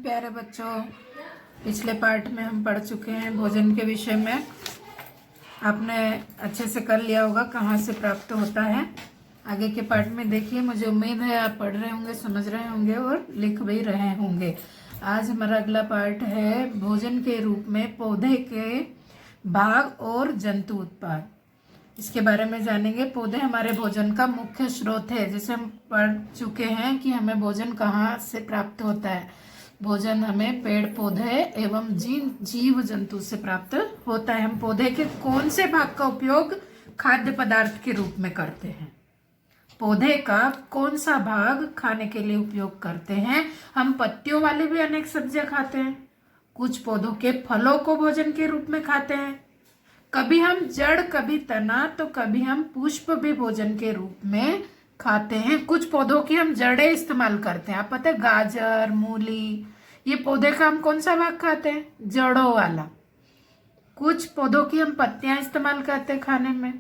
प्यारे बच्चों, पिछले पार्ट में हम पढ़ चुके हैं भोजन के विषय में। आपने अच्छे से कर लिया होगा कहाँ से प्राप्त होता है। आगे के पार्ट में देखिए, मुझे उम्मीद है आप पढ़ रहे होंगे, समझ रहे होंगे और लिख भी रहे होंगे। आज हमारा अगला पार्ट है भोजन के रूप में पौधे के भाग और जंतु उत्पाद। इसके बारे में जानेंगे। पौधे हमारे भोजन का मुख्य स्रोत है। जैसे हम पढ़ चुके हैं कि हमें भोजन कहाँ से प्राप्त होता है। भोजन हमें पेड़ पौधे एवं जीव जंतु से प्राप्त होता है। हम पौधे के कौन से भाग का उपयोग खाद्य पदार्थ के रूप में करते हैं? पौधे का कौन सा भाग खाने के लिए उपयोग करते हैं? हम पत्तियों वाले भी अनेक सब्जियां खाते हैं। कुछ पौधों के फलों को भोजन के रूप में खाते हैं। कभी हम जड़, कभी तना, तो कभी हम पुष्प भी भोजन के रूप में खाते हैं। कुछ पौधों की हम जड़ें इस्तेमाल करते हैं। आप पता है, गाजर, मूली, ये पौधे का हम कौन सा भाग खाते हैं? जड़ों वाला। कुछ पौधों की हम पत्तियां इस्तेमाल करते हैं खाने में।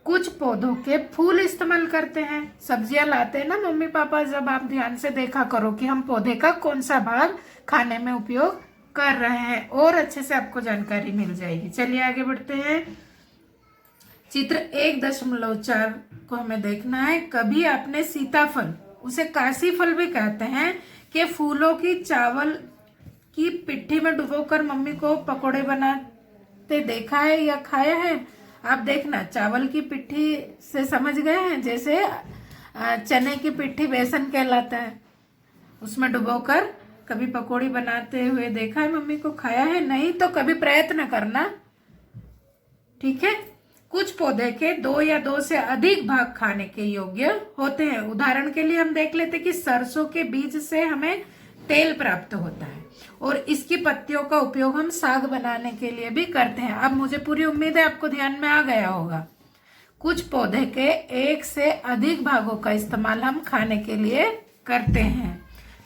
कुछ पौधों के फूल इस्तेमाल करते हैं। सब्जियां लाते हैं ना मम्मी पापा, जब आप ध्यान से देखा करो कि हम पौधे का कौन सा भाग खाने में उपयोग कर रहे हैं, और अच्छे से आपको जानकारी मिल जाएगी। चलिए आगे बढ़ते हैं। चित्र 1.4 को हमें देखना है। कभी आपने सीताफल, उसे काशी फल भी कहते हैं, के फूलों की चावल की पिट्ठी में डुबोकर मम्मी को पकोड़े बनाते देखा है या खाया है? आप देखना, चावल की पिट्ठी से समझ गए हैं, जैसे चने की पिट्ठी बेसन कहलाता है, उसमें डुबोकर कभी पकोड़ी बनाते हुए देखा है मम्मी को? खाया है? नहीं तो कभी प्रयत्न करना, ठीक है। कुछ पौधे के 2 या 2 से अधिक भाग खाने के योग्य होते हैं। उदाहरण के लिए हम देख लेते कि सरसों के बीज से हमें तेल प्राप्त होता है, और इसकी पत्तियों का उपयोग हम साग बनाने के लिए भी करते हैं। अब मुझे पूरी उम्मीद है आपको ध्यान में आ गया होगा। कुछ पौधे के 1 से अधिक भागों का इस्तेमाल हम खाने के लिए करते हैं,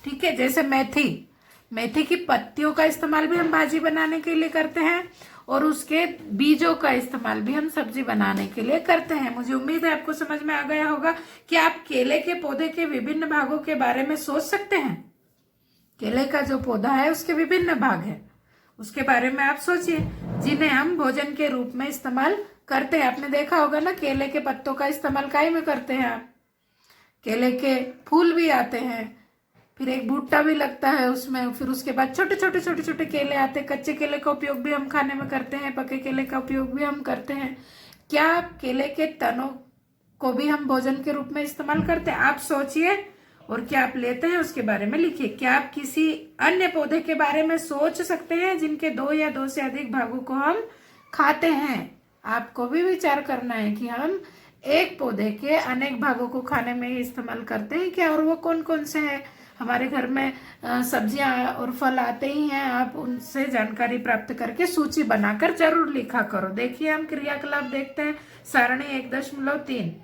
ठीक है। जैसे मेथी की पत्तियों का इस्तेमाल भी हम भाजी बनाने के लिए करते हैं, और उसके बीजों का इस्तेमाल भी हम सब्जी बनाने के लिए करते हैं। मुझे उम्मीद है आपको समझ में आ गया होगा कि आप केले के पौधे के विभिन्न भागों के बारे में सोच सकते हैं। केले का जो पौधा है उसके विभिन्न भाग हैं, उसके बारे में आप सोचिए, जिन्हें हम भोजन के रूप में इस्तेमाल करते हैं। आपने देखा होगा ना, केले के पत्तों का इस्तेमाल काहे में करते हैं आप? केले के फूल भी आते हैं, फिर एक भुट्टा भी लगता है उसमें, फिर उसके बाद छोटे छोटे केले आते हैं। कच्चे केले का उपयोग भी हम खाने में करते हैं, पके केले का उपयोग भी हम करते हैं। क्या केले के तनों को भी हम भोजन के रूप में इस्तेमाल करते हैं? आप सोचिए, और क्या आप लेते हैं उसके बारे में लिखिए। क्या आप किसी अन्य पौधे के बारे में सोच सकते हैं जिनके 2 या 2 से अधिक भागों को हम खाते हैं? आपको भी विचार करना है कि हम एक पौधे के अनेक भागों को खाने में ही इस्तेमाल करते हैं क्या, और वो कौन कौन से हैं? हमारे घर में सब्जियां और फल आते ही हैं। आप उनसे जानकारी प्राप्त करके सूची बनाकर जरूर लिखा करो। देखिए, हम क्रियाकलाप देखते हैं। सारणी 1.3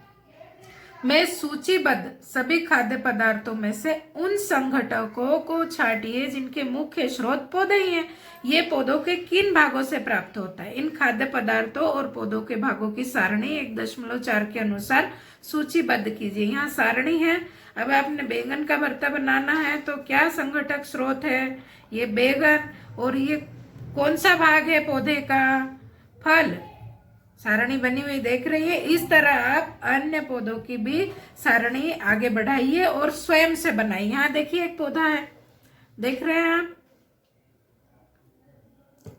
में सूचीबद्ध सभी खाद्य पदार्थों में से उन संघटकों को छांटिए जिनके मुख्य स्रोत पौधे ही हैं। ये पौधों के किन भागों से प्राप्त होता है? इन खाद्य पदार्थों और पौधों के भागों की सारणी 1.4 के अनुसार सूचीबद्ध कीजिए। यहाँ सारणी है। अब आपने बैंगन का भरता बनाना है, तो क्या संघटक स्रोत है? ये बैंगन, और ये कौन सा भाग है पौधे का? फल। सारणी बनी हुई देख रही है। इस तरह आप अन्य पौधों की भी सारणी आगे बढ़ाइए और स्वयं से बनाइए। यहाँ देखिए, एक पौधा है, देख रहे हैं आप?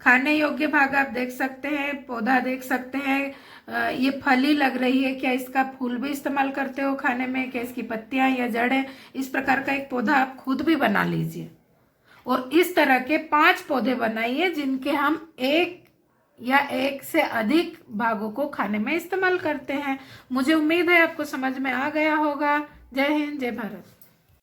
खाने योग्य भाग आप देख सकते हैं, पौधा देख सकते हैं। ये फली लग रही है। क्या इसका फूल भी इस्तेमाल करते हो खाने में? क्या इसकी पत्तियां या जड़ें? इस प्रकार का एक पौधा आप खुद भी बना लीजिए, और इस तरह के 5 पौधे बनाइए जिनके हम 1 या 1 से अधिक भागों को खाने में इस्तेमाल करते हैं। मुझे उम्मीद है आपको समझ में आ गया होगा। जय हिंद, जय भारत।